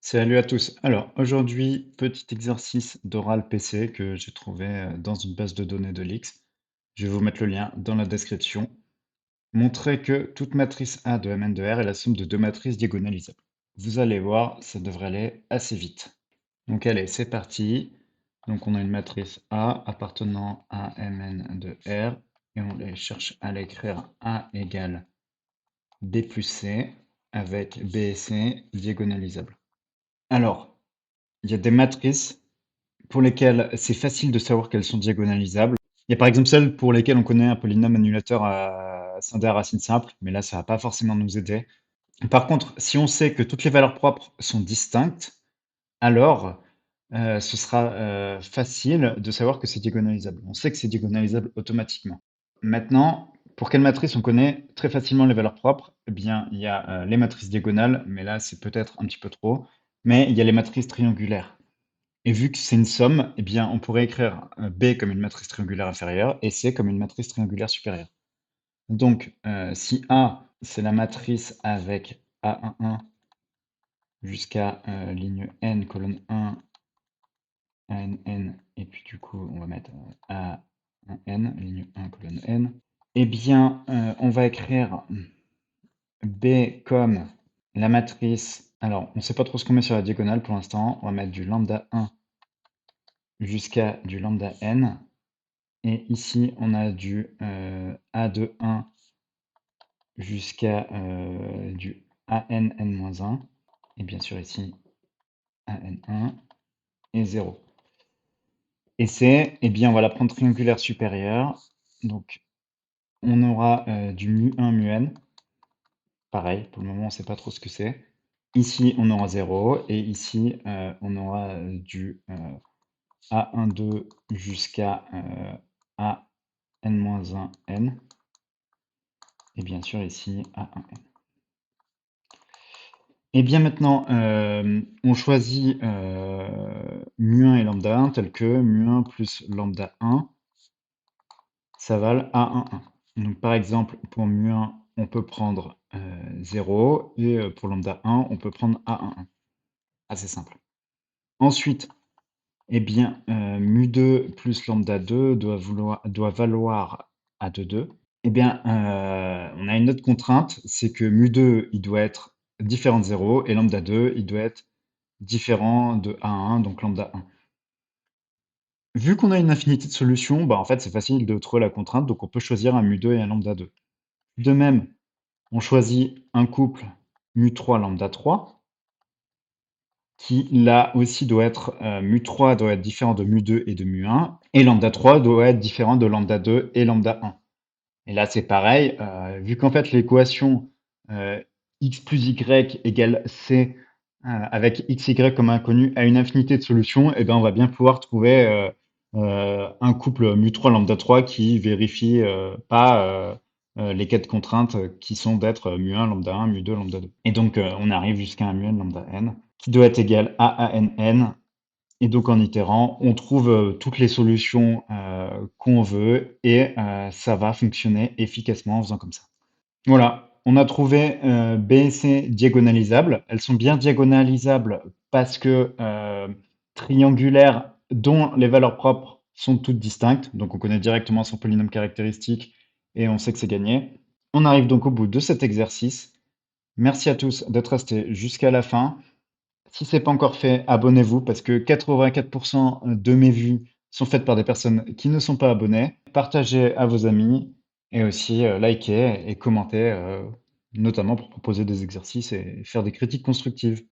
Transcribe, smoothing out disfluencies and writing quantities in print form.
Salut à tous. Alors aujourd'hui, petit exercice d'oral PC que j'ai trouvé dans une base de données de l'X. Je vais vous mettre le lien dans la description. Montrer que toute matrice A de Mn de R est la somme de deux matrices diagonalisables. Vous allez voir, ça devrait aller assez vite. Donc allez, c'est parti. Donc on a une matrice A appartenant à Mn de R et on les cherche à l'écrire A égale B plus C avec B et C diagonalisables. Alors, il y a des matrices pour lesquelles c'est facile de savoir qu'elles sont diagonalisables. Il y a par exemple celles pour lesquelles on connaît un polynôme annulateur à scindé à racine simple, mais là, ça va pas forcément nous aider. Par contre, si on sait que toutes les valeurs propres sont distinctes, alors ce sera facile de savoir que c'est diagonalisable. On sait que c'est diagonalisable automatiquement. Maintenant, pour quelle matrice on connaît très facilement les valeurs propres? Eh bien, il y a les matrices diagonales, mais là, c'est peut-être un petit peu trop. Mais il y a les matrices triangulaires. Et vu que c'est une somme, eh bien, on pourrait écrire B comme une matrice triangulaire inférieure et C comme une matrice triangulaire supérieure. Donc, si A, c'est la matrice avec A11 jusqu'à ligne n, colonne 1, ANN, et puis du coup, on va mettre A1n, ligne 1, colonne n, eh bien, on va écrire B comme la matrice. Alors, on ne sait pas trop ce qu'on met sur la diagonale pour l'instant. On va mettre du lambda 1 jusqu'à du lambda n. Et ici, on a du A de 1 jusqu'à du AN n-1. Et bien sûr, ici, AN1 et 0. Et c'est, eh bien, on va la prendre triangulaire supérieure. Donc, on aura du mu1, mu-n. Pareil, pour le moment, on ne sait pas trop ce que c'est. Ici, on aura 0. Et ici, on aura du A12 jusqu'à AN-1n. Et bien sûr, ici, A1n. Et bien maintenant, on choisit mu1 et lambda 1 tel que mu1 plus lambda 1, ça vale A11. Donc par exemple, pour mu1, on peut prendre 0 et pour lambda 1, on peut prendre A11. Assez simple. Ensuite, eh bien, mu2 plus lambda 2 doit valoir A22. Eh bien, on a une autre contrainte, c'est que mu2, il doit être différent de 0 et lambda 2, il doit être différent de A1, donc lambda 1. Vu qu'on a une infinité de solutions, bah en fait, c'est facile de trouver la contrainte, donc on peut choisir un mu2 et un lambda 2. De même, on choisit un couple mu3 lambda 3, qui là aussi doit être mu3 doit être différent de mu2 et de mu1, et lambda 3 doit être différent de lambda 2 et lambda 1. Et là, c'est pareil, vu qu'en fait l'équation x plus y égale c avec x, y comme inconnu à une infinité de solutions, et ben on va bien pouvoir trouver un couple mu3 lambda 3 qui vérifie pas les quatre contraintes qui sont d'être mu1 lambda 1, mu2 lambda 2. Et donc on arrive jusqu'à un mu-n lambda n qui doit être égal à ANN. Et donc en itérant, on trouve toutes les solutions qu'on veut et ça va fonctionner efficacement en faisant comme ça. Voilà, on a trouvé B et C diagonalisables. Elles sont bien diagonalisables parce que triangulaires dont les valeurs propres sont toutes distinctes. Donc on connaît directement son polynôme caractéristique et on sait que c'est gagné. On arrive donc au bout de cet exercice. Merci à tous d'être restés jusqu'à la fin. Si ce n'est pas encore fait, abonnez-vous parce que 84% de mes vues sont faites par des personnes qui ne sont pas abonnées. Partagez à vos amis et aussi likez et commentez, notamment pour proposer des exercices et faire des critiques constructives.